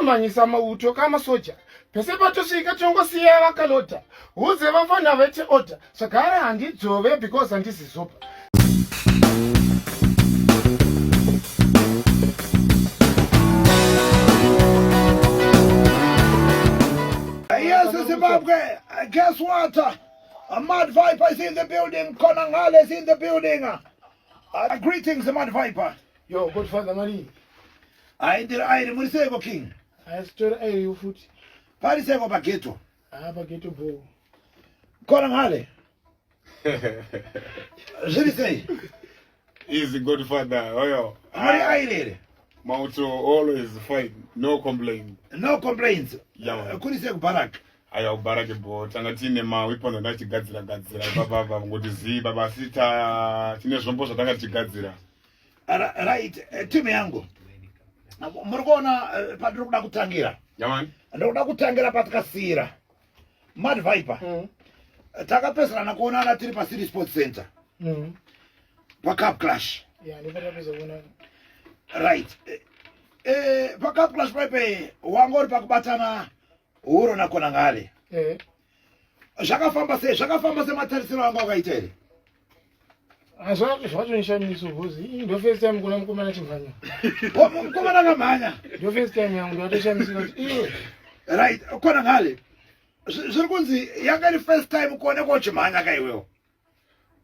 takamanyisa mauto kama soja pese patosvika tongosiya vakalota uze vafana vete order zvagara handidzove because handisi zopa. Yes, Zimbabwe, guess what? Mad Viper is in the building. Konangale is in the building. Greetings, Mad Viper. Yo, Godfather Mali. I Murisego King. I stood a you foot. Parisego Bageto. Bageto bo. Konangale. Je say. Easy, Godfather. Oh, yo. I Mauto always fine. No complaint. No complaints. Yeah. Kunisego Barak. Aya ubarake bo tanga tine maweapons andachigadzira baba ngoti zi baba sita tine zvombo zvatanga tichigadzira. Right, timu yangu. Muri kuona patiri kuda kutangira. Yamani. Ndokuda kutangira patakasira. Mad Viper. Takapesana kuonana tiri pa City Sports Center. Pa Cup Clash. Yeah, ndipatapeza kuonana. Right. Pa Cup Clash pepe wangori pakubatana Uhuru na Konangale. Zvakafamba se matarisiro anga akaitele. Zvacho nishamisa uvuzi. Ndo first time kuna mukomana chimhanya. Mukomana ngamhanya. Ndo first time yangu ndatoshamisa kuti iwe. Right, Konangale. Zviri kunzi yanga iri first time kuonekwa chimhanya kaiwewo.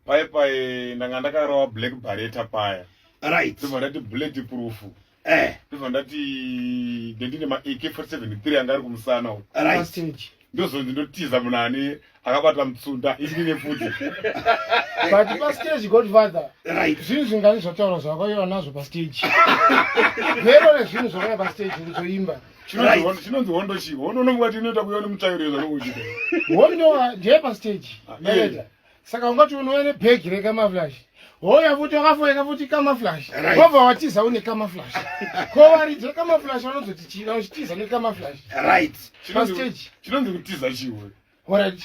Pai ndanga ndakarowa Black Barretta paya. Right. Ndibva ndati bulletproof. Ndibva ndati ndine ma AK-47 anga ari kumusana uko. Right. Ndozonzi ndotiza munani akabata mutsunda indine futi. But pa stage Godfather. Right. Zvinhu zvingani zvotaura zvakaiwa nazvo pa stage. Vero rezvinhu zvakaiwa pa stage ndizoimba. Chinonzi hondo chi. Hondo nomwati inoita kuya nemutairo zvanokuchita. Hondo ndiye pa stage. Saka ungati unoone bhegi rekamaflash. Hoya futi wakafoeka futi kamaflash. Wabva watiza une kamaflash. Kowaridze kamaflash vanozoti chira uchitiza nekamaflash. Right. Pa stage. Chinonzi kutiza chiwe. Alright.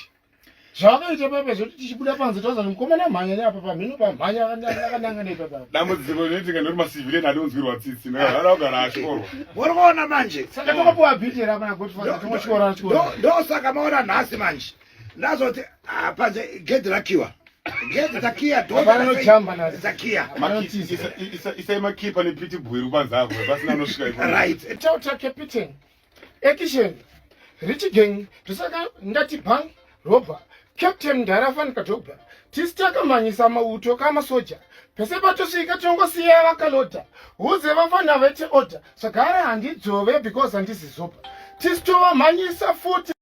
Zvakaita pepe zvoti tichibuda panze toza mukomana mhanya neapa pamhino pamhanya akananga nepapa. Dambudziko rinoitika ndori masivile adonzwirwa tsitsi nekagara kugara ashorwa. Muri kuona manje. Saka tokapuwa bhiti rapana Godfather tomochikora chikora. Ndo saka maona nhasi manje. Ndazoti panze gate rakiwa. Gate takia Bano jamba na takia. Isai makipa nepiti bweru panzavo pasina anosvika ipo. Right. Tauta captain. Ekishen. Rich gang. Tusaka ndati bang. Roba. Captain Ndarafan Katogba. Tistakamanyisa mauto kama soja. Pese patosvika tongosiya vakalota. Uze vafana vete order. Zvagara handidzove because handisi zopa. Tistova manyisa futi.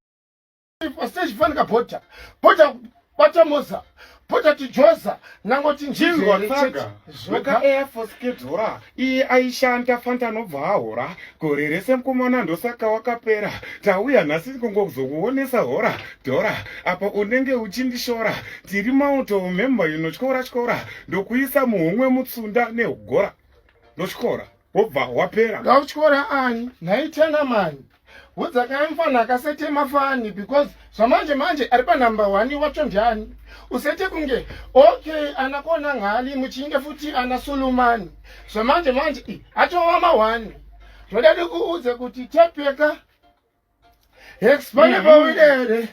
Stage fanika bota. Bota batamoza. Bota tijoza. Nangoti njizere Tsaga. Zoka Air Force kedhora. Iye aishanda fanta nobva ahora. Gore rese mukomana ndosaka wakapera. Tauya nhasi kungozokuonesa hora. Dhora. Apa unenge uchindishora. Tiri mauto member inotyora. Ndokuisa muhomwe mutsunda nehugora. Notyora. Wobva wapera. Gautyora ani. Naitana mani. Udzaka mfana akasete mafani because manje ari pa number 1 wacho ndiani usete kunge okay anakona ngali muchinge futi ana Solomon manje atova ma1 todade kuudze kuti tapeka expire bawidere